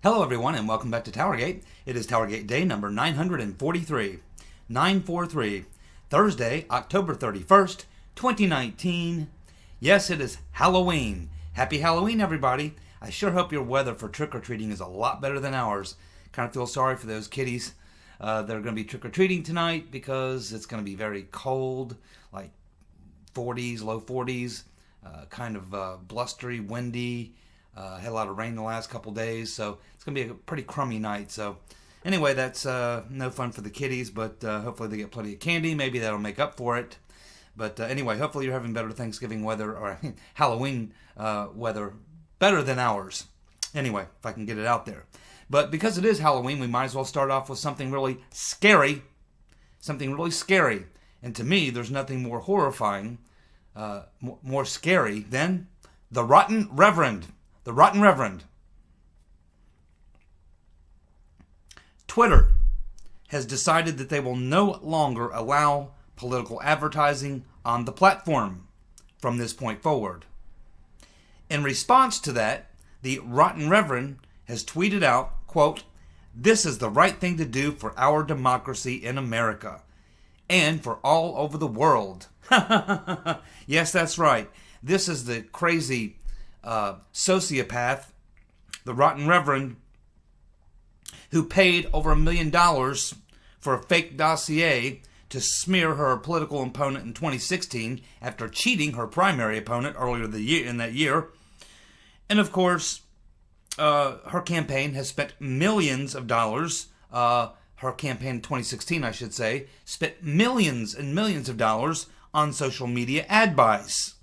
Hello everyone and welcome back to TowerGate. It is TowerGate day number 943. 943. Thursday, October 31st, 2019. Yes, it is Halloween. Happy Halloween, everybody. I sure hope your weather for trick-or-treating is a lot better than ours. Kind of feel sorry for those kiddies that are going to be trick-or-treating tonight because it's going to be very cold, like 40s, low 40s, kind of blustery, windy. Had a lot of rain the last couple days, so it's going to be a pretty crummy night. So anyway, that's no fun for the kiddies, but hopefully they get plenty of candy. Maybe that'll make up for it. But anyway, hopefully you're having better Thanksgiving weather, or Halloween weather, better than ours. Anyway, if I can get it out there. But because it is Halloween, we might as well start off with something really scary. Something really scary. And to me, there's nothing more horrifying, more scary than the Rotten Reverend. The Rotten Reverend. Twitter has decided that they will no longer allow political advertising on the platform from this point forward. In response to that, the Rotten Reverend has tweeted out, quote, "This is the right thing to do for our democracy in America and for all over the world." Yes, that's right. This is the crazy sociopath, the Rotten Reverend, who paid over $1 million for a fake dossier to smear her political opponent in 2016 after cheating her primary opponent earlier in that year. And of course, her campaign has spent millions of dollars. Her campaign in 2016, I should say, spent millions and millions of dollars on social media ad buys.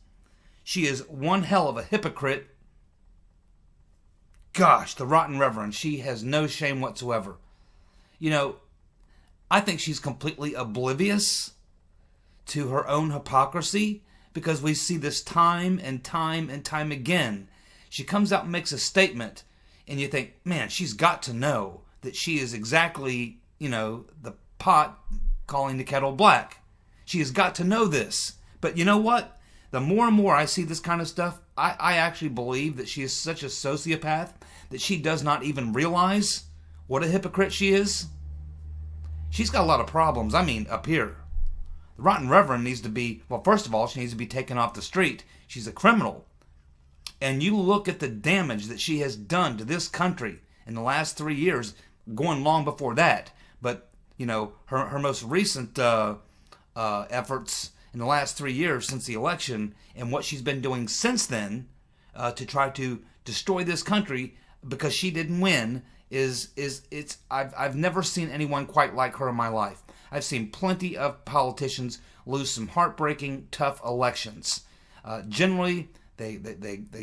She is one hell of a hypocrite. Gosh, the Rotten Reverend, she has no shame whatsoever. You know, I think she's completely oblivious to her own hypocrisy because we see this time and time and time again. She comes out and makes a statement and you think, man, she's got to know that she is exactly, the pot calling the kettle black. She has got to know this. But you know what? The more and more I see this kind of stuff, I actually believe that she is such a sociopath that she does not even realize what a hypocrite she is. She's got a lot of problems, up here. The Rotten Reverend needs to be, well, first of all, she needs to be taken off the street. She's a criminal. And you look at the damage that she has done to this country in the last 3 years, going long before that. But, her most recent efforts in the last 3 years since the election and what she's been doing since then to try to destroy this country because she didn't win I've never seen anyone quite like her in my life. I've seen plenty of politicians lose some heartbreaking, tough elections. Generally, they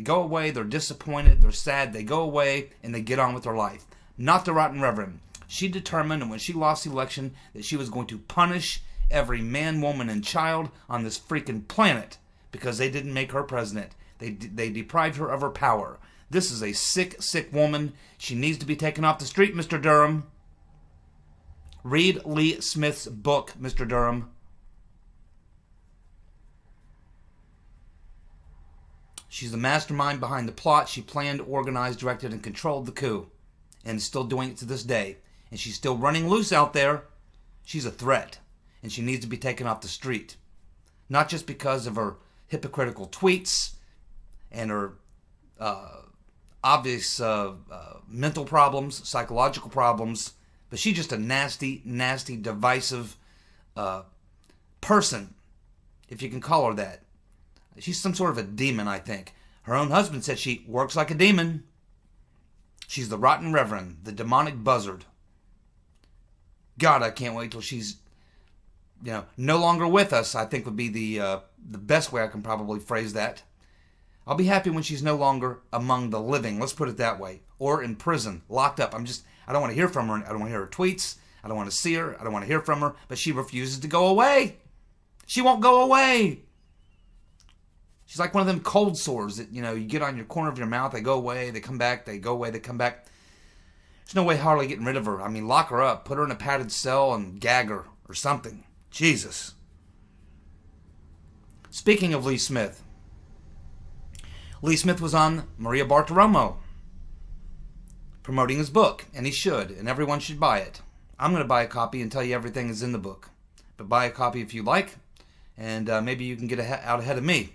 go away, they're disappointed, they're sad, they go away, and they get on with their life. Not the Rotten Reverend. She determined, and when she lost the election, that she was going to punish every man, woman, and child on this freaking planet because they didn't make her president. They deprived her of her power. This is a sick, sick woman. She needs to be taken off the street, Mr. Durham. Read Lee Smith's book, Mr. Durham. She's the mastermind behind the plot. She planned, organized, directed, and controlled the coup. And is still doing it to this day. And she's still running loose out there. She's a threat. And she needs to be taken off the street. Not just because of her hypocritical tweets and her obvious mental problems, psychological problems, but she's just a nasty, nasty, divisive person, if you can call her that. She's some sort of a demon, I think. Her own husband said she works like a demon. She's the Rotten Reverend, the demonic buzzard. God, I can't wait till she's no longer with us, I think would be the best way I can probably phrase that. I'll be happy when she's no longer among the living, let's put it that way. Or in prison, locked up. I don't want to hear from her. I don't want to hear her tweets. I don't want to see her. I don't want to hear from her. But she refuses to go away. She won't go away. She's like one of them cold sores that, you get on your corner of your mouth. They go away. They come back. They go away. They come back. There's no way hardly getting rid of her. Lock her up. Put her in a padded cell and gag her or something. Jesus. Speaking of Lee Smith. Lee Smith was on Maria Bartiromo. promoting his book, and he should, and everyone should buy it. I'm going to buy a copy and tell you everything is in the book. But buy a copy if you like, and maybe you can get out ahead of me.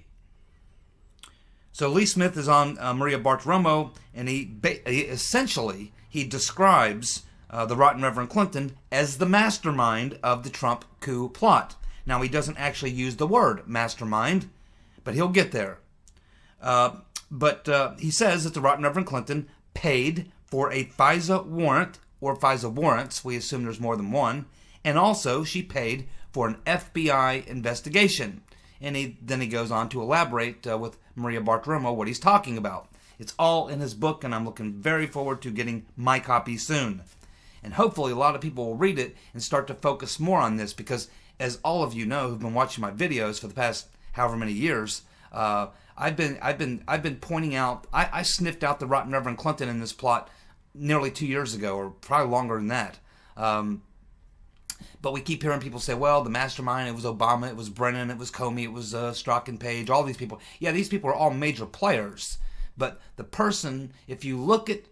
So Lee Smith is on Maria Bartiromo, and he essentially describes the Rotten Reverend Clinton as the mastermind of the Trump coup plot. Now, he doesn't actually use the word mastermind, but he'll get there. But he says that the Rotten Reverend Clinton paid for a FISA warrant, or FISA warrants, we assume there's more than one, and also she paid for an FBI investigation. And then he goes on to elaborate with Maria Bartiromo what he's talking about. It's all in his book, and I'm looking very forward to getting my copy soon. And hopefully a lot of people will read it and start to focus more on this, because as all of you know who've been watching my videos for the past however many years, I've been pointing out, I sniffed out the Rotten Reverend Clinton in this plot nearly 2 years ago, or probably longer than that. But we keep hearing people say, well, the mastermind, it was Obama, it was Brennan, it was Comey, it was Strzok and Page, all these people. Yeah, these people are all major players. But the person, if you look at,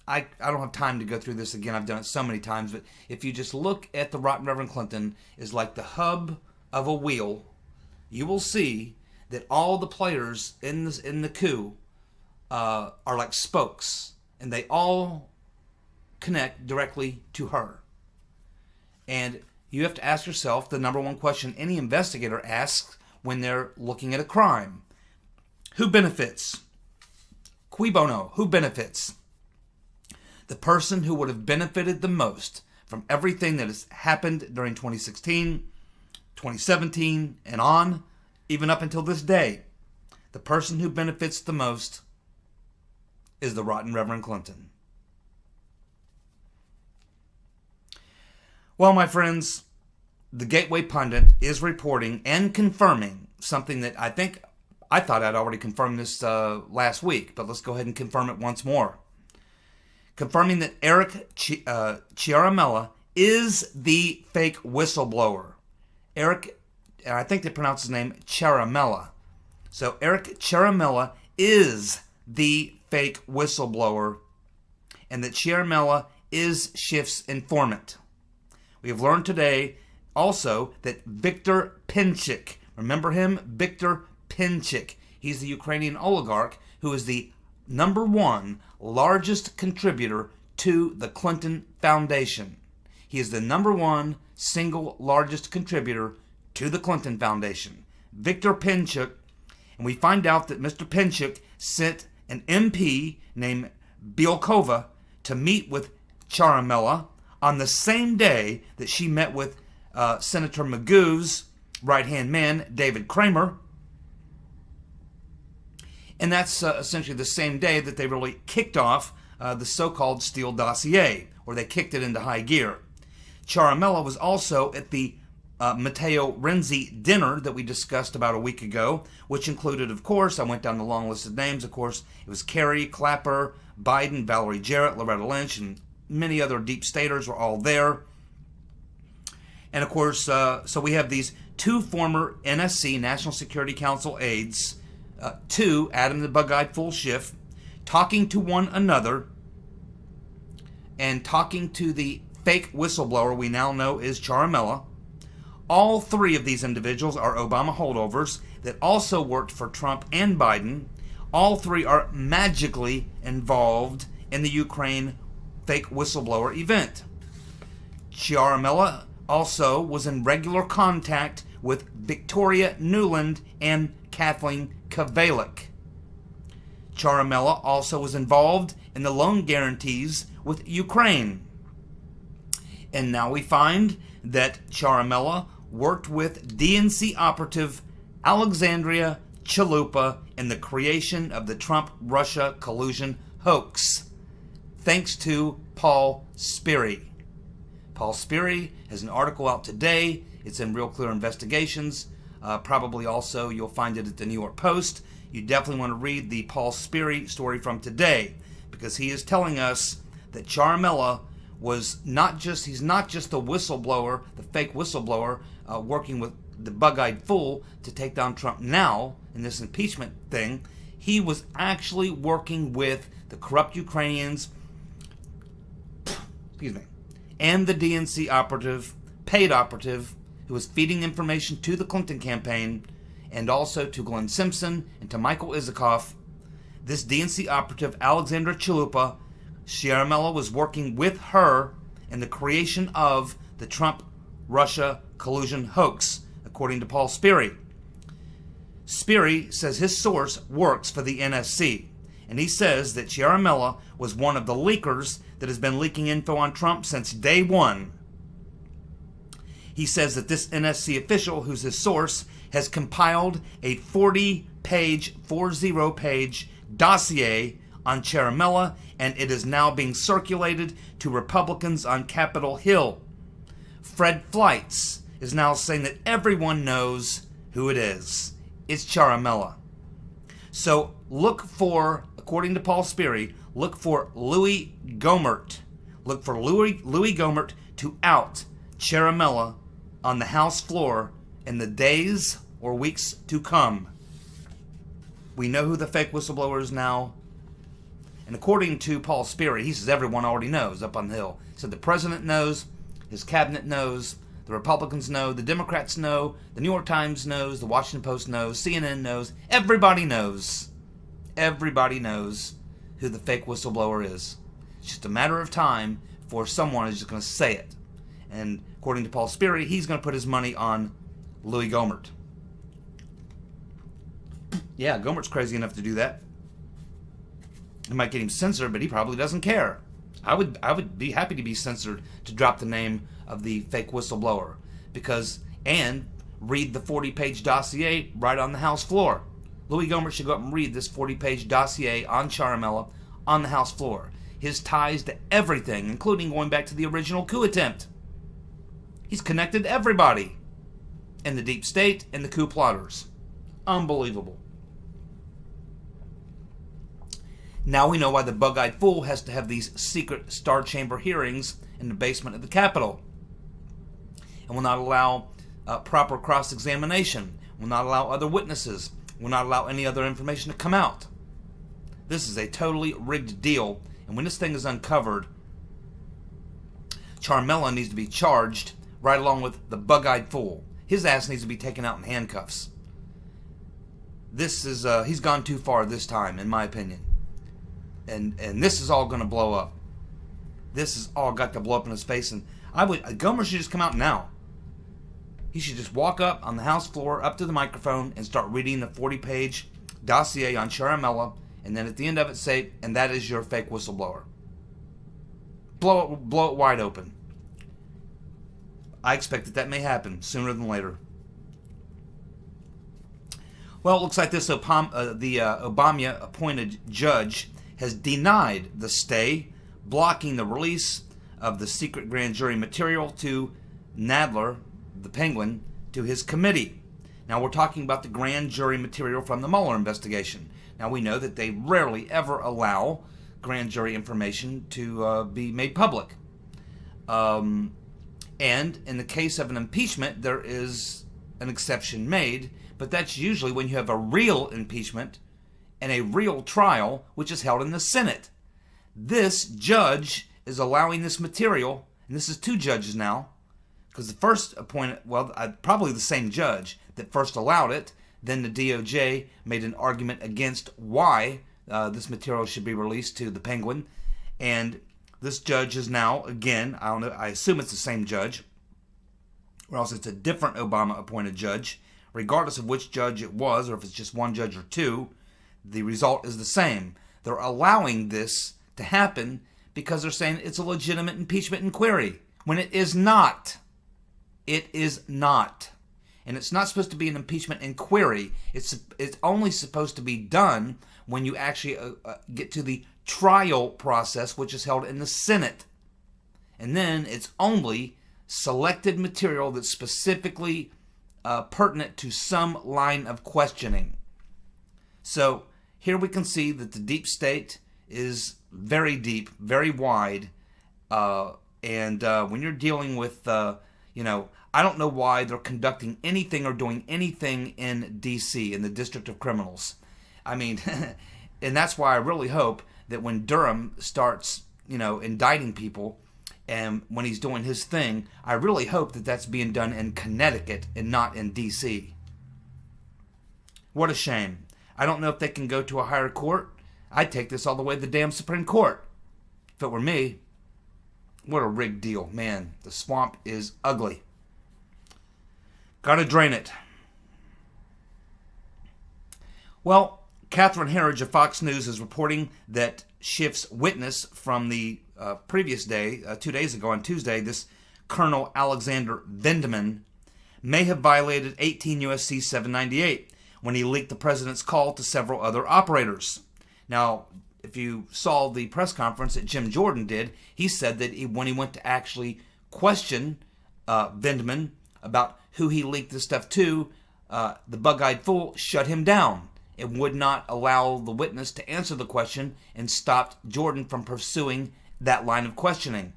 I don't have time to go through this again, I've done it so many times, but if you just look at the Rotten Reverend Clinton is like the hub of a wheel, you will see that all the players in the coup are like spokes, and they all connect directly to her. And you have to ask yourself the number one question any investigator asks when they're looking at a crime. Who benefits? Cui bono? Who benefits? The person who would have benefited the most from everything that has happened during 2016, 2017, and on, even up until this day. The person who benefits the most is the Rotten Reverend Clinton. Well, my friends, the Gateway Pundit is reporting and confirming something that I thought I'd already confirmed this last week, but let's go ahead and confirm it once more. Confirming that Eric Ciaramella is the fake whistleblower. Eric, and I think they pronounce his name Ciaramella. So Eric Ciaramella is the fake whistleblower, and that Ciaramella is Schiff's informant. We have learned today also that Viktor Pinchik, remember him? Viktor Pinchik. He's the Ukrainian oligarch who is the number one largest contributor to the Clinton Foundation. He is the number one single largest contributor to the Clinton Foundation. Viktor Pinchik, and we find out that Mr. Pinchik sent an MP named Bielkova to meet with Ciaramella on the same day that she met with Senator Magoo's right-hand man, David Kramer. And that's essentially the same day that they really kicked off the so-called Steele dossier, or they kicked it into high gear. Ciaramella was also at the Matteo Renzi dinner that we discussed about a week ago, which included, of course, I went down the long list of names, of course, it was Kerry, Clapper, Biden, Valerie Jarrett, Loretta Lynch, and many other deep staters were all there. And of course, so we have these two former NSC, National Security Council aides, two, Adam the Bug-Eyed Fool Schiff, talking to one another and talking to the fake whistleblower we now know is Ciaramella. All three of these individuals are Obama holdovers that also worked for Trump and Biden. All three are magically involved in the Ukraine fake whistleblower event. Ciaramella also was in regular contact with Victoria Nuland and Kathleen Kavalik. Ciaramella also was involved in the loan guarantees with Ukraine. And now we find that Ciaramella worked with DNC operative Alexandria Chalupa in the creation of the Trump-Russia collusion hoax, thanks to Paul Sperry. Paul Sperry has an article out today. It's in Real Clear Investigations. Probably also you'll find it at the New York Post. You definitely want to read the Paul Sperry story from today, because he is telling us that Ciaramella he's not just the whistleblower, the fake whistleblower, working with the bug-eyed fool to take down Trump now in this impeachment thing. He was actually working with the corrupt Ukrainians and the DNC operative, paid operative, who was feeding information to the Clinton campaign and also to Glenn Simpson and to Michael Isikoff. This DNC operative, Alexandra Chalupa, Ciaramella was working with her in the creation of the Trump-Russia collusion hoax, according to Paul Sperry. Sperry says his source works for the NSC, and he says that Ciaramella was one of the leakers that has been leaking info on Trump since day one. He says that this NSC official, who's his source, has compiled a 40-page dossier on Ciaramella, and it is now being circulated to Republicans on Capitol Hill. Fred Fleitz is now saying that everyone knows who it is. It's Ciaramella. So look for, according to Paul Sperry, look for Louis Gohmert. Look for Louis Gohmert to out Ciaramella on the House floor in the days or weeks to come. We know who the fake whistleblower is now. And according to Paul Sperry, he says everyone already knows up on the Hill. He said the president knows, his cabinet knows, the Republicans know, the Democrats know, the New York Times knows, the Washington Post knows, CNN knows, everybody knows. Everybody knows who the fake whistleblower is. It's just a matter of time before someone is just going to say it. And according to Paul Sperry, he's going to put his money on Louis Gohmert. Yeah, Gohmert's crazy enough to do that. It might get him censored, but he probably doesn't care. I would be happy to be censored to drop the name of the fake whistleblower, and read the 40-page dossier right on the House floor. Louis Gohmert should go up and read this 40-page dossier on Ciaramella on the House floor. His ties to everything, including going back to the original coup attempt. He's connected everybody in the deep state and the coup plotters. Unbelievable. Now we know why the bug-eyed fool has to have these secret star chamber hearings in the basement of the Capitol, and will not allow proper cross-examination, will not allow other witnesses, will not allow any other information to come out. This is a totally rigged deal, and when this thing is uncovered, Ciaramella needs to be charged right along with the bug-eyed fool. His ass needs to be taken out in handcuffs. This is he's gone too far this time, in my opinion. And this is all going to blow up. This has all got to blow up in his face, and Gohmert should just come out now. He should just walk up on the House floor, up to the microphone, and start reading the 40-page dossier on Ciaramella, and then at the end of it say, and that is your fake whistleblower. Blow it wide open. I expect that may happen sooner than later. Well, it looks like this Obama-appointed judge has denied the stay, blocking the release of the secret grand jury material to Nadler, the Penguin, to his committee. Now we're talking about the grand jury material from the Mueller investigation. Now we know that they rarely ever allow grand jury information to be made public. And in the case of an impeachment, there is an exception made, but that's usually when you have a real impeachment and a real trial, which is held in the Senate. This judge is allowing this material, and this is two judges now, because the first appointed, probably the same judge that first allowed it. Then the DOJ made an argument against why this material should be released to the Penguin, and this judge is now, again, I don't know, I assume it's the same judge, or else it's a different Obama-appointed judge. Regardless of which judge it was, or if it's just one judge or two, the result is the same. They're allowing this to happen because they're saying it's a legitimate impeachment inquiry, when it is not. It is not. And it's not supposed to be an impeachment inquiry. It's only supposed to be done when you actually get to the trial process, which is held in the Senate. And then it's only selected material that's specifically pertinent to some line of questioning. So here we can see that the deep state is very deep, very wide, and when you're dealing with, I don't know why they're conducting anything or doing anything in D.C., in the District of Criminals. I mean, and that's why I really hope that when Durham starts, indicting people, And when he's doing his thing, I really hope that that's being done in Connecticut and not in D.C. What a shame. I don't know if they can go to a higher court. I'd take this all the way to the damn Supreme Court. If it were me. What a rigged deal. Man, the swamp is ugly. Gotta drain it. Well, Catherine Herridge of Fox News is reporting that Schiff's witness from the previous day, 2 days ago on Tuesday, this Colonel Alexander Vendeman, may have violated 18 U.S.C. 798 when he leaked the president's call to several other operators. Now, if you saw the press conference that Jim Jordan did, he said that when he went to actually question Vendeman about who he leaked this stuff to, the bug-eyed fool shut him down and would not allow the witness to answer the question and stopped Jordan from pursuing that line of questioning.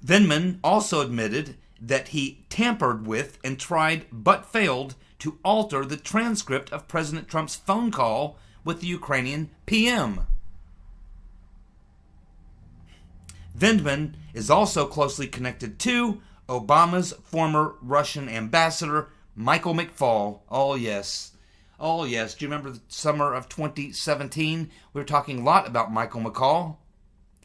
Vendeman also admitted that he tampered with and tried but failed to alter the transcript of President Trump's phone call with the Ukrainian PM. Vendeman is also closely connected to Obama's former Russian ambassador, Michael McFaul. Oh, yes. Oh, yes. Do you remember the summer of 2017? We were talking a lot about Michael McCall.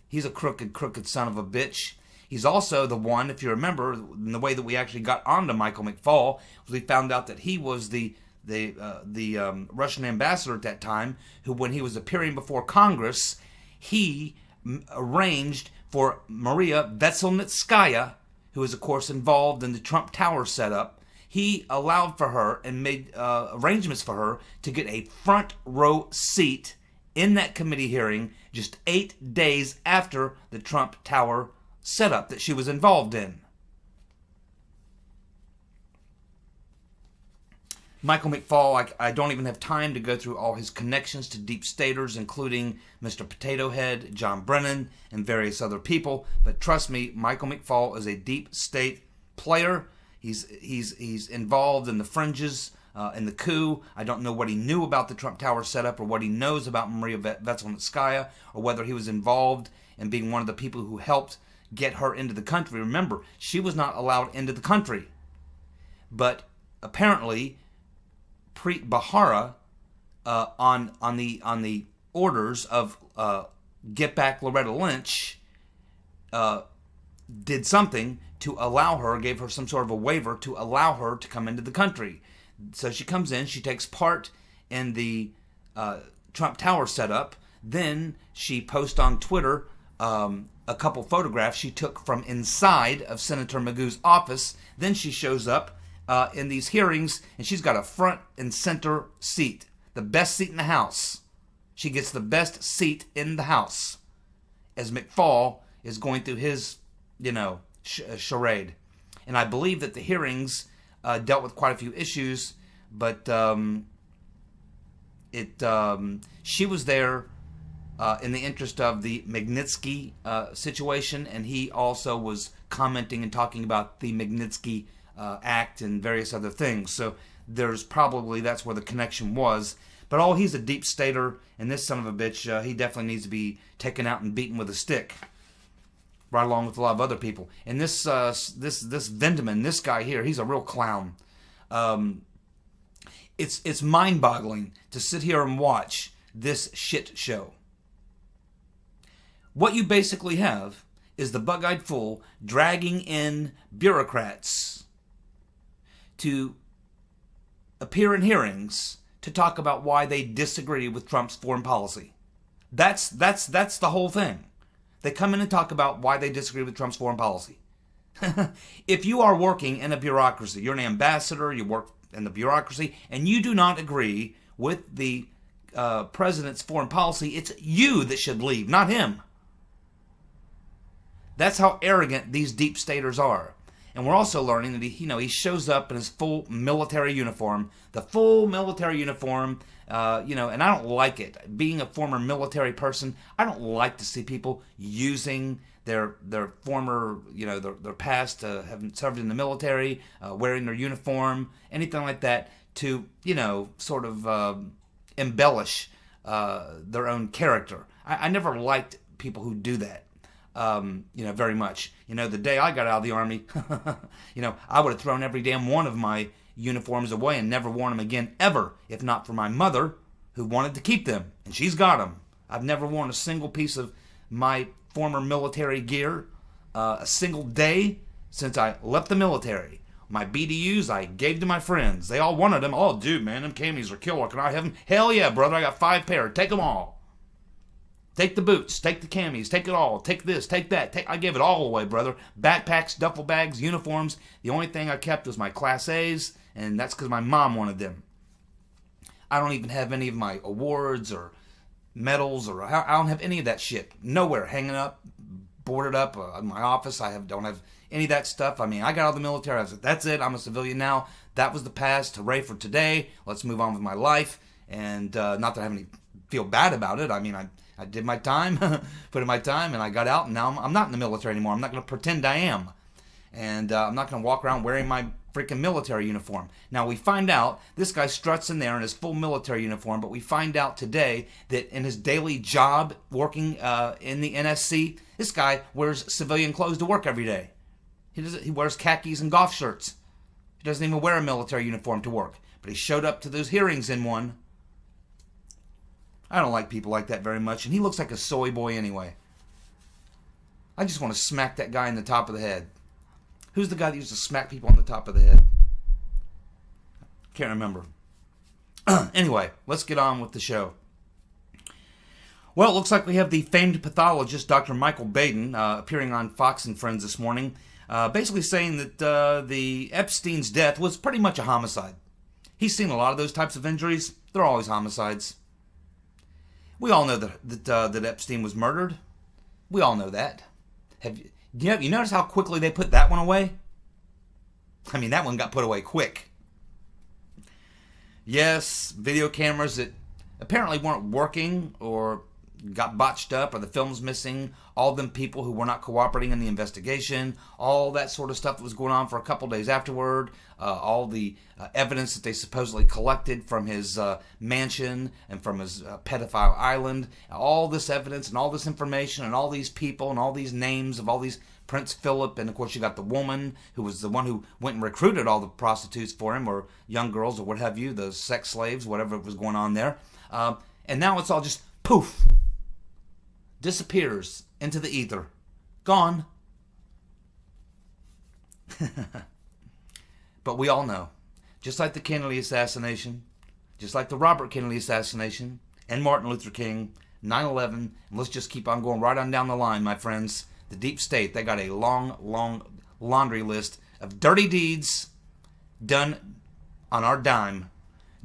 He's a crooked son of a bitch. He's also the one, if you remember, in the way that we actually got onto Michael McFaul, was we found out that he was the Russian ambassador at that time, who, when he was appearing before Congress, he arranged for Maria Vetselnitskaya, who is, of course, involved in the Trump Tower setup. He allowed for her and made arrangements for her to get a front row seat in that committee hearing just 8 days after the Trump Tower setup that she was involved in. Michael McFaul, I don't even have time to go through all his connections to deep staters, including Mr. Potato Head, John Brennan, and various other people. But trust me, Michael McFaul is a deep state player. He's involved in the fringes, in the coup. I don't know what he knew about the Trump Tower setup or what he knows about Maria Vetselnitskaya or whether he was involved in being one of the people who helped get her into the country. Remember, she was not allowed into the country. But apparently, Preet Bharara, on the orders of Get Back Loretta Lynch, did something to allow her, gave her some sort of a waiver to allow her to come into the country. So she comes in, she takes part in the Trump Tower setup. Then she posts on Twitter a couple photographs she took from inside of Senator Magoo's office. Then she shows up in these hearings, and she's got a front and center seat, the best seat in the House. She gets the best seat in the House as McFaul is going through his, charade. And I believe that the hearings dealt with quite a few issues, but she was there in the interest of the Magnitsky situation, and he also was commenting and talking about the Magnitsky Act and various other things. So that's where the connection was. But he's a deep stater, and this son of a bitch, he definitely needs to be taken out and beaten with a stick, right along with a lot of other people. And this Vendeman, this guy here, he's a real clown. It's mind-boggling to sit here and watch this shit show. What you basically have is the bug-eyed fool dragging in bureaucrats to appear in hearings to talk about why they disagree with Trump's foreign policy. That's the whole thing. They come in and talk about why they disagree with Trump's foreign policy. If you are working in a bureaucracy, you're an ambassador, you work in the bureaucracy, and you do not agree with the president's foreign policy, it's you that should leave, not him. That's how arrogant these deep staters are. And we're also learning that he shows up in his full military uniform, the full military uniform, and I don't like it. Being a former military person, I don't like to see people using their former, their past, having served in the military, wearing their uniform, anything like that, to, sort of embellish their own character. I never liked people who do that. Very much. The day I got out of the Army, I would have thrown every damn one of my uniforms away and never worn them again, ever, if not for my mother, who wanted to keep them, and she's got them. I've never worn a single piece of my former military gear a single day since I left the military. My BDUs I gave to my friends. They all wanted them. Oh, dude, man, them camis are killer. Can I have them? Hell yeah, brother. I got 5 pair. Take them all. Take the boots. Take the camis. Take it all. Take this. Take that. I gave it all away, brother. Backpacks, duffel bags, uniforms. The only thing I kept was my Class A's, and that's because my mom wanted them. I don't even have any of my awards or medals, or I don't have any of that shit. Nowhere. Hanging up, boarded up in my office. Don't have any of that stuff. I got out of the military. I was like, that's it. I'm a civilian now. That was the past. Hooray for today. Let's move on with my life. And not that I have any feel bad about it. I did my time, put in my time, and I got out. And now I'm not in the military anymore. I'm not going to pretend I am. And I'm not going to walk around wearing my freaking military uniform. Now we find out, this guy struts in there in his full military uniform, but we find out today that in his daily job working in the NSC, this guy wears civilian clothes to work every day. He wears khakis and golf shirts. He doesn't even wear a military uniform to work. But he showed up to those hearings in one. I don't like people like that very much, and he looks like a soy boy anyway. I just want to smack that guy in the top of the head. Who's the guy that used to smack people on the top of the head? Can't remember. Anyway, let's get on with the show. Well, it looks like we have the famed pathologist, Dr. Michael Baden, appearing on Fox and Friends this morning, basically saying that the Epstein's death was pretty much a homicide. He's seen a lot of those types of injuries. They're always homicides. We all know that Epstein was murdered. We all know that. You notice how quickly they put that one away? That one got put away quick. Yes, video cameras that apparently weren't working or got botched up, or the film's missing, all them people who were not cooperating in the investigation, all that sort of stuff that was going on for a couple days afterward, all the evidence that they supposedly collected from his mansion and from his pedophile island, all this evidence and all this information and all these people and all these names of all these Prince Philip, and of course you got the woman who was the one who went and recruited all the prostitutes for him, or young girls, or what have you, the sex slaves, whatever was going on there. And now it's all just poof. Disappears into the ether. Gone. But we all know, just like the Kennedy assassination, just like the Robert Kennedy assassination, and Martin Luther King, 9/11, and let's just keep on going right on down the line, my friends. The deep state, they got a long, long laundry list of dirty deeds done on our dime.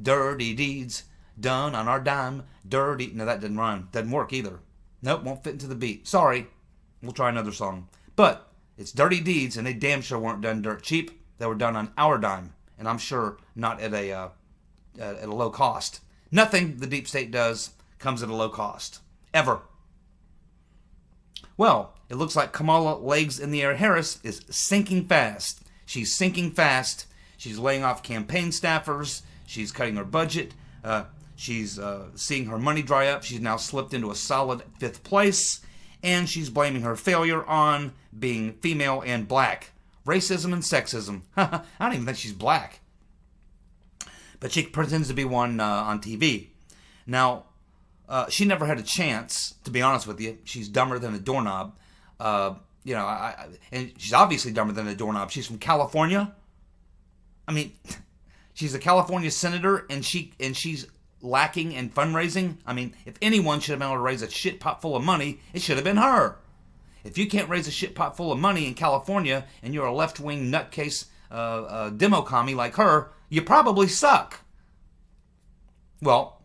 Dirty deeds done on our dime. Dirty. No, that didn't rhyme. Doesn't work either. Nope, won't fit into the beat. Sorry. We'll try another song. But it's dirty deeds, and they damn sure weren't done dirt cheap. They were done on our dime, and I'm sure not at a low cost. Nothing the deep state does comes at a low cost. Ever. Well, it looks like Kamala Legs in the Air Harris is sinking fast. She's sinking fast. She's laying off campaign staffers. She's cutting her budget. She's seeing her money dry up. She's now slipped into a solid 5th place. And she's blaming her failure on being female and black. Racism and sexism. I don't even think she's black. But she pretends to be one on TV. Now, she never had a chance, to be honest with you. She's dumber than a doorknob. And she's obviously dumber than a doorknob. She's from California. She's a California senator, and she's lacking in fundraising. If anyone should have been able to raise a shit pot full of money, it should have been her. If you can't raise a shit pot full of money in California, and you're a left-wing nutcase demo commie like her, you probably suck. Well,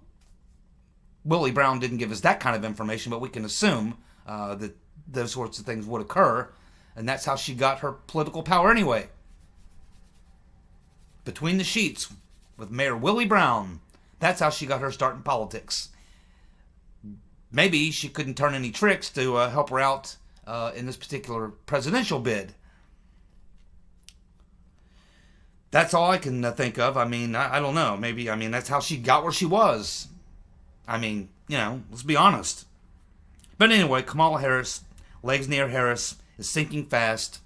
Willie Brown didn't give us that kind of information, but we can assume that those sorts of things would occur, and that's how she got her political power anyway. Between the sheets with Mayor Willie Brown. That's how she got her start in politics. Maybe she couldn't turn any tricks to help her out in this particular presidential bid. That's all I can think of. I don't know. Maybe, that's how she got where she was. Let's be honest. But anyway, Kamala Harris, legs near Harris, is sinking fast.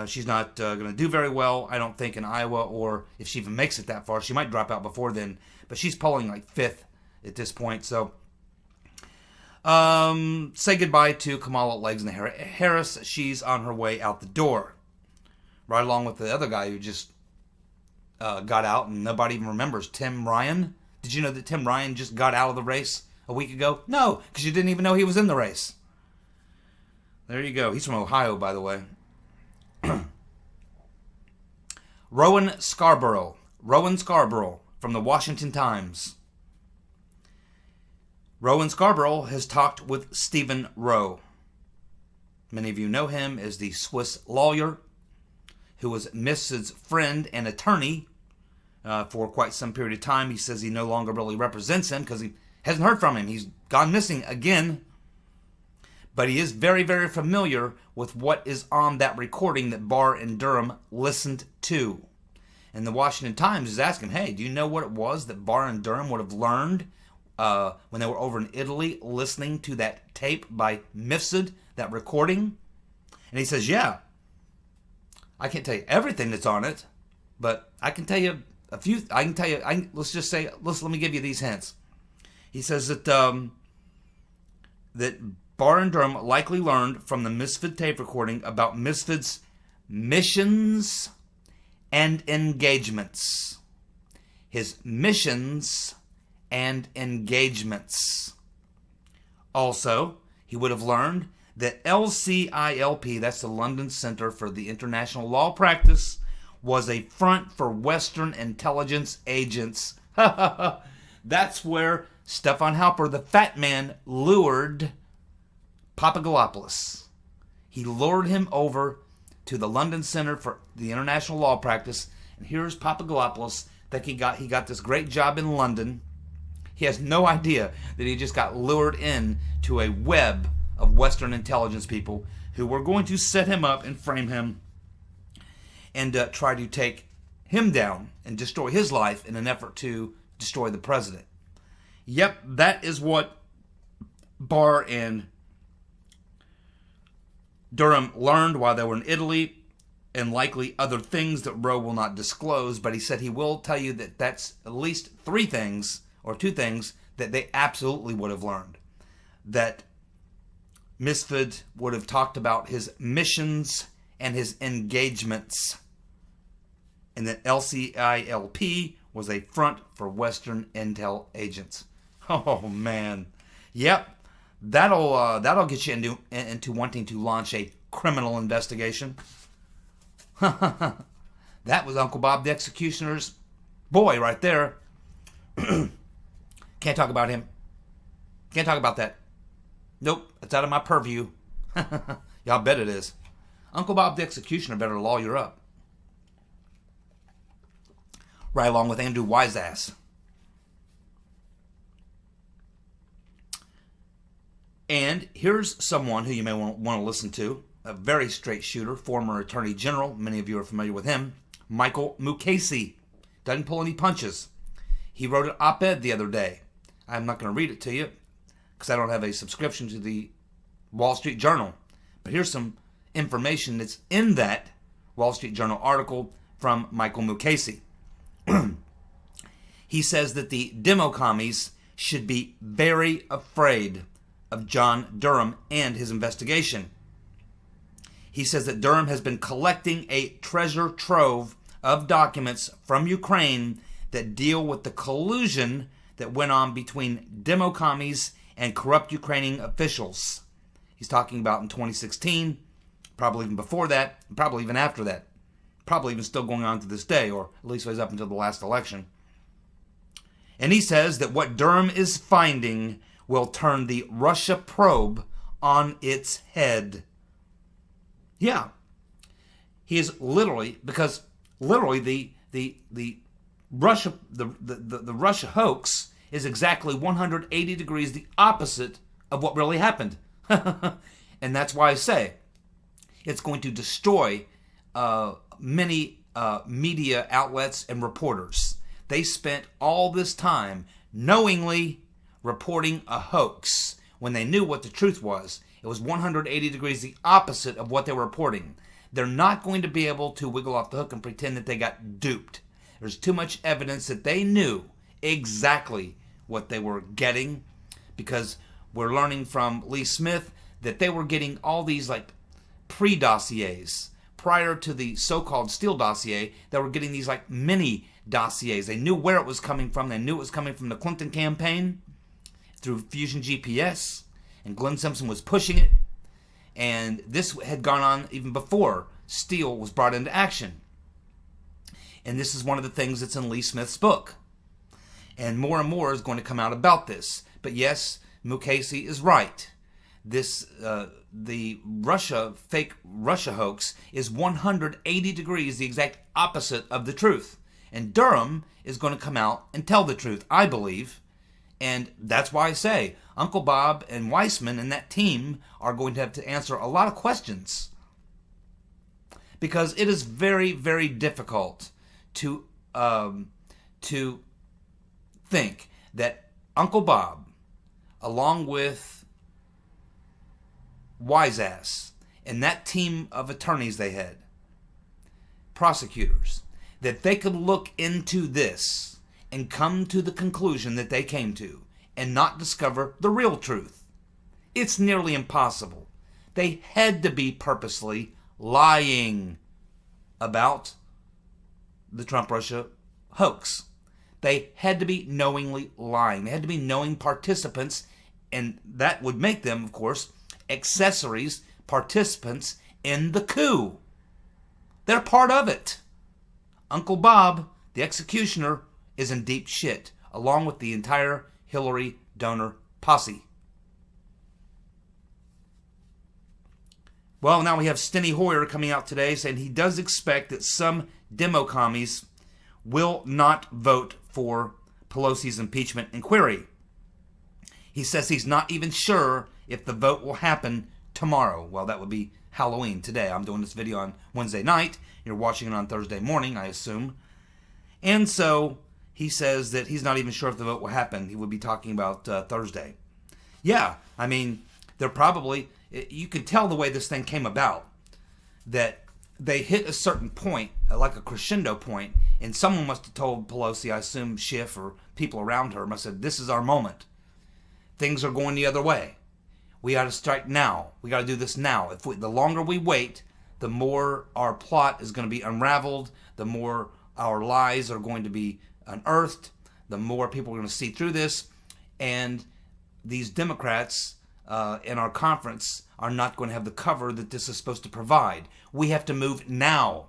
She's not going to do very well, I don't think, in Iowa, or if she even makes it that far. She might drop out before then, but she's polling like 5th at this point. So say goodbye to Kamala Legs and Harris. She's on her way out the door, right along with the other guy who just got out and nobody even remembers, Tim Ryan. Did you know that Tim Ryan just got out of the race a week ago? No, because you didn't even know he was in the race. There you go. He's from Ohio, by the way. Rowan Scarborough from the Washington Times. Rowan Scarborough has talked with Stephen Rowe. Many of you know him as the Swiss lawyer who was Mifsud's friend and attorney for quite some period of time. He says he no longer really represents him because he hasn't heard from him. He's gone missing again. But he is very, very familiar with what is on that recording that Barr and Durham listened to. And the Washington Times is asking, hey, do you know what it was that Barr and Durham would have learned when they were over in Italy listening to that tape by Mifsud, that recording? And he says, yeah, I can't tell you everything that's on it, but I can tell you a few. I can tell you, let me give you these hints. He says that that Barr and Durham likely learned from the Mifsud tape recording about Mifsud's missions and engagements. His missions and engagements. Also, he would have learned that LCILP, that's the London Center for the International Law Practice, was a front for Western intelligence agents. That's where Stefan Halper, the fat man, lured Papadopoulos. He lured him over to the London Center for the International Law Practice, and here's Papadopoulos that he got this great job in London. He has no idea that he just got lured in to a web of Western intelligence people who were going to set him up and frame him and try to take him down and destroy his life in an effort to destroy the president. Yep, that is what Barr and Durham learned while they were in Italy, and likely other things that Rowe will not disclose, but he said he will tell you that that's at least 3 things, or 2 things, that they absolutely would have learned. That Mifsud would have talked about his missions and his engagements, and that LCILP was a front for Western intel agents. Oh, man. Yep. That'll get you into wanting to launch a criminal investigation. That was Uncle Bob the Executioner's boy right there. Can't talk about him. Can't talk about that. Nope, it's out of my purview. Y'all bet it is. Uncle Bob the Executioner better lawyer up. Right along with Andrew Wiseass. And here's someone who you may want to listen to. A very straight shooter, former Attorney General. Many of you are familiar with him. Michael Mukasey. Doesn't pull any punches. He wrote an op-ed the other day. I'm not going to read it to you because I don't have a subscription to the Wall Street Journal. But here's some information that's in that Wall Street Journal article from Michael Mukasey. He says that the demo commies should be very afraid of John Durham and his investigation. He says that Durham has been collecting a treasure trove of documents from Ukraine that deal with the collusion that went on between demo commies and corrupt Ukrainian officials. He's talking about in 2016, probably even before that, probably even after that, probably even still going on to this day, or at least was up until the last election. And he says that what Durham is finding will turn the Russia probe on its head. Yeah. He is literally, because literally the Russia the Russia hoax is exactly 180 degrees the opposite of what really happened. And that's why I say it's going to destroy many media outlets and reporters. They spent all this time knowingly reporting a hoax when they knew what the truth was. It was 180 degrees the opposite of what they were reporting. They're not going to be able to wiggle off the hook and pretend that they got duped. There's too much evidence that they knew exactly what they were getting, because we're learning from Lee Smith that they were getting all these like pre-dossiers prior to the so-called Steele dossier. They were getting these like mini dossiers. They knew where it was coming from. They knew it was coming from the Clinton campaign through Fusion GPS, and Glenn Simpson was pushing it. And this had gone on even before Steele was brought into action. And this is one of the things that's in Lee Smith's book. And more is going to come out about this. But yes, Mukasey is right. This the fake Russia hoax is 180 degrees the exact opposite of the truth. And Durham is going to come out and tell the truth, I believe. And that's why I say Uncle Bob and Weissman and that team are going to have to answer a lot of questions. Because it is very, very difficult to think that Uncle Bob, along with Wiseass and that team of attorneys they had, prosecutors, that they could look into this and come to the conclusion that they came to and not discover the real truth. It's nearly impossible. They had to be purposely lying about the Trump-Russia hoax. They had to be knowingly lying. They had to be knowing participants, and that would make them, of course, accessories, participants in the coup. They're part of it. Uncle Bob, the executioner, is in deep shit, along with the entire Hillary donor posse. Well, now we have Steny Hoyer coming out today saying he does expect that some demo commies will not vote for Pelosi's impeachment inquiry. He says he's not even sure if the vote will happen tomorrow. Well, that would be Halloween today. I'm doing this video on Wednesday night. You're watching it on Thursday morning, I assume. And so he says that he's not even sure if the vote will happen. He would be talking about Thursday. Yeah, I mean, they're probably... You can tell the way this thing came about, that they hit a certain point, like a crescendo point, and someone must have told Pelosi, I assume Schiff or people around her, must have said, this is our moment. Things are going the other way. We got to strike now. We got to do this now. The longer we wait, the more our plot is going to be unraveled, the more our lies are going to be unearthed, the more people are going to see through this, and these Democrats in our conference are not going to have the cover that this is supposed to provide. We have to move now.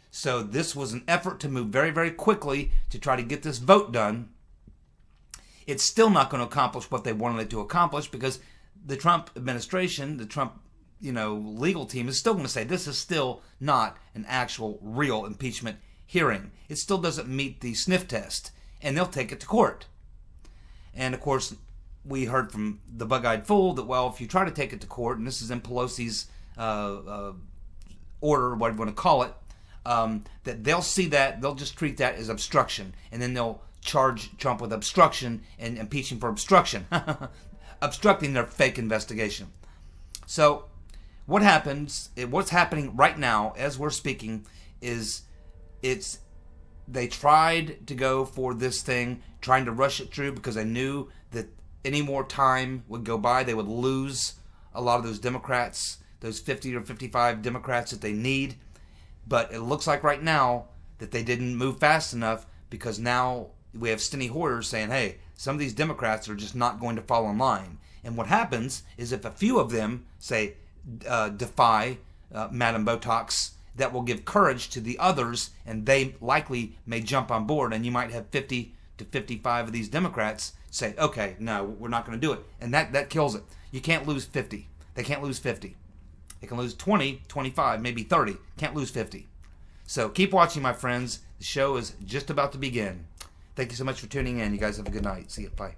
So this was an effort to move very, very quickly to try to get this vote done. It's still not going to accomplish what they wanted it to accomplish, because the Trump administration, the Trump, legal team is still going to say this is still not an actual real impeachment hearing. It still doesn't meet the sniff test, and they'll take it to court. And of course, we heard from the bug-eyed fool that, well, if you try to take it to court, and this is in Pelosi's order, whatever you want to call it, that they'll see that, they'll just treat that as obstruction, and then they'll charge Trump with obstruction and impeach him for obstruction, obstructing their fake investigation. So what happens, what's happening right now as we're speaking is they tried to go for this thing, trying to rush it through, because they knew that any more time would go by, they would lose a lot of those Democrats, those 50 or 55 Democrats that they need. But it looks like right now that they didn't move fast enough, because now we have Steny Hoyer saying, hey, some of these Democrats are just not going to fall in line. And what happens is if a few of them, say, defy Madam Botox, that will give courage to the others, and they likely may jump on board, and you might have 50 to 55 of these Democrats say, okay, no, we're not going to do it. And that kills it. You can't lose 50. They can't lose 50. They can lose 20, 25, maybe 30. Can't lose 50. So keep watching, my friends. The show is just about to begin. Thank you so much for tuning in. You guys have a good night. See you. Bye.